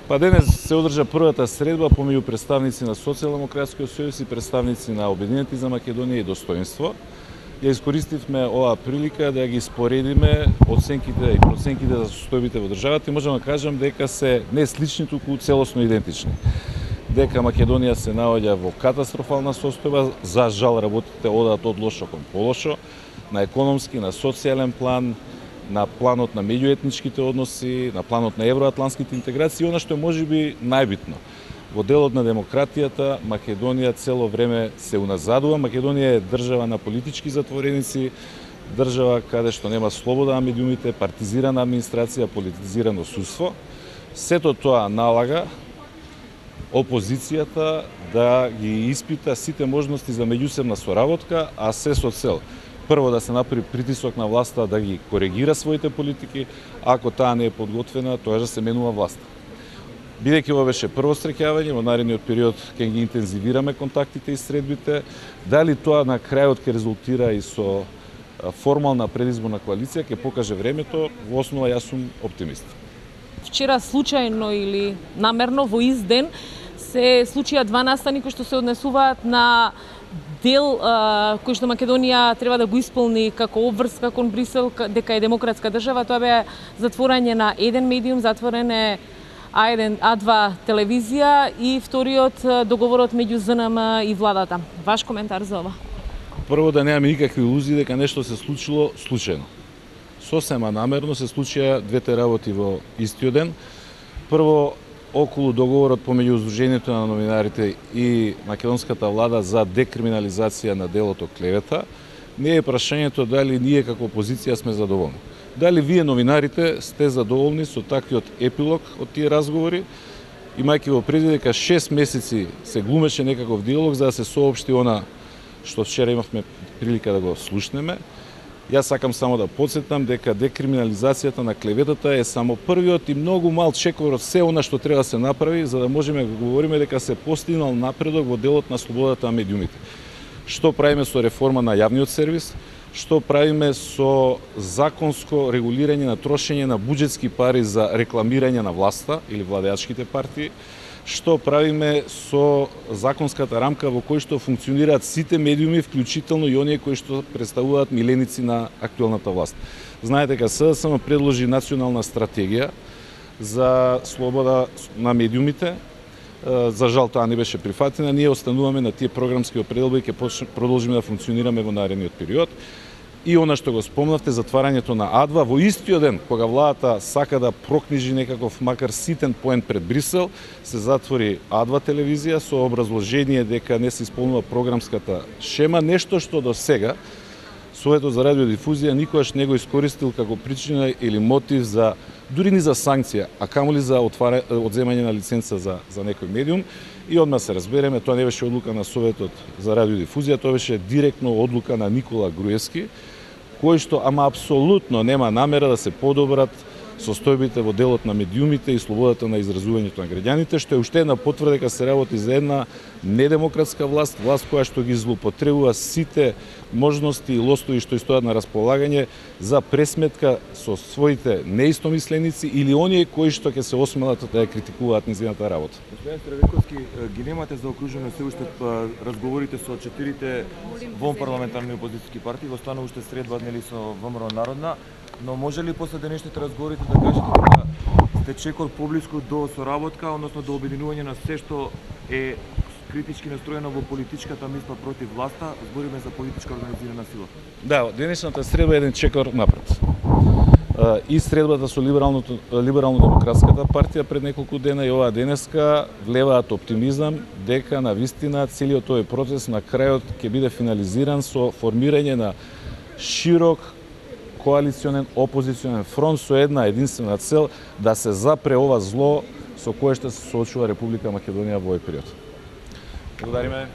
Па денес се одржа првата средба помеѓу представници на Социјалдемократскиот сојуз и представници на Обединети за Македонија и Достоинство. Ја искористивме оваа прилика да ги споредиме оценките и проценките за состојбите во државата и можам да кажам дека се не слични, туку целосно идентични. Дека Македонија се наоѓа во катастрофална состојба, за жал работите одат од лошо кон полошо, на економски, на социјален план, на планот на меѓуетничките односи, на планот на евроатлантските интеграции и она што е можеби најбитно. Во делот на демократијата Македонија цело време се уназадува. Македонија е држава на политички затвореници, држава каде што нема слобода на медиумите, партизирана администрација, политизирано судство. Сето тоа налага опозицијата да ги испита сите можности за меѓусебна соработка, а се со цел прво да се направи притисок на власта да ги коригира своите политики, ако таа не е подготвена, тоа да се менува власта. Бидејќи ова беше прво среќавање, во наредниот период ќе ги интензивираме контактите и средбите, дали тоа на крајот ќе резултира и со формална предизборна коалиција, ќе покаже времето, во основа јас сум оптимист. Вчера случајно или намерно во ист ден се случија два настани кои што се однесуваат на дел кој што Македонија треба да го исполни како обврска кон Брисел дека е демократска држава. Тоа беа затворање на еден медиум, затворен е А1, А2 телевизија и вториот договорот меѓу ЗНМ и владата. Ваш коментар за ова? Прво да немаме никакви илузии дека нешто се случило случајно. Сосема намерно се случија двете работи во истиот ден. Прво, околу договорот помеѓу Сдруженијето на новинарите и македонската влада за декриминализација на делото клевета, не е прашањето дали ние како опозиција сме задоволни. Дали вие новинарите сте задоволни со таквиот епилог од тие разговори, имајќи во предвид дека 6 месеци се глумеше некаков диалог за да се соопшти она што вчера имавме прилика да го слушнеме. Јас сакам само да потсетам дека декриминализацијата на клеветата е само првиот и многу мал чекор од се она што треба да се направи за да можеме да говориме дека се постигнал напредок во делот на слободата на медиумите. Што правиме со реформа на јавниот сервис, што правиме со законско регулирање на трошење на буџетски пари за рекламирање на власта или владеачките партии, што правиме со законската рамка во кој што функционираат сите медиуми, вклучително и оние кои што представуваат миленици на актуелната власт. Знаете дека СДСМ предложи национална стратегија за слобода на медиумите. За жал таа не беше прифатена. Ние остануваме на тие програмски определби и ќе продолжиме да функционираме во наредниот период. И она што го спомнавте, затварањето на А2 во истиот ден кога владата сака да прокнижи некаков макар ситен поен пред Брисел, се затвори А2 телевизија со образложение дека не се исполнува програмската шема, нешто што до сега Советот за радиодифузија никогаш не го искористил како причина или мотив за дури ни за санкција, а камоли за одземање на лиценца за некој медиум. И одма се разбереме, тоа не беше одлука на Советот за радиодифузија, тоа беше директно одлука на Никола Груевски, кој што ама апсолутно нема намера да се подобрат состојбите во делот на медиумите и слободата на изразувањето на граѓаните, што е уште една потврда дека се работи за една недемократска власт, власт која што ги злоупотребува сите можности и лостови што стојат на располагање за пресметка со своите неистомисленици или оние кои што ќе се осмелат да ја критикуваат низнената работа. Господин Здравиковски, ги немате заокружено се уште разговорите со 4 вонпарламентарни опозицијски партии, во станува уште средба нели со ВМРО народна, но може ли после денешните разговорите да кажете дека сте чекор поблиску до соработка, односно до обединување на се што е критички настроено во политичката мисла против власта, збориме за политичка организирана сила? Да, денешната средба е еден чекор напред. И средбата со либерално-демократската партија пред неколку дена и оваа денеска влеваат оптимизам дека навистина целиот тој процес на крајот ќе биде финализиран со формирање на широк коалиционен опозиционен фронт со една единствена цел да се запре ова зло со кое што се соочува Република Македонија во овој период. Благодариме.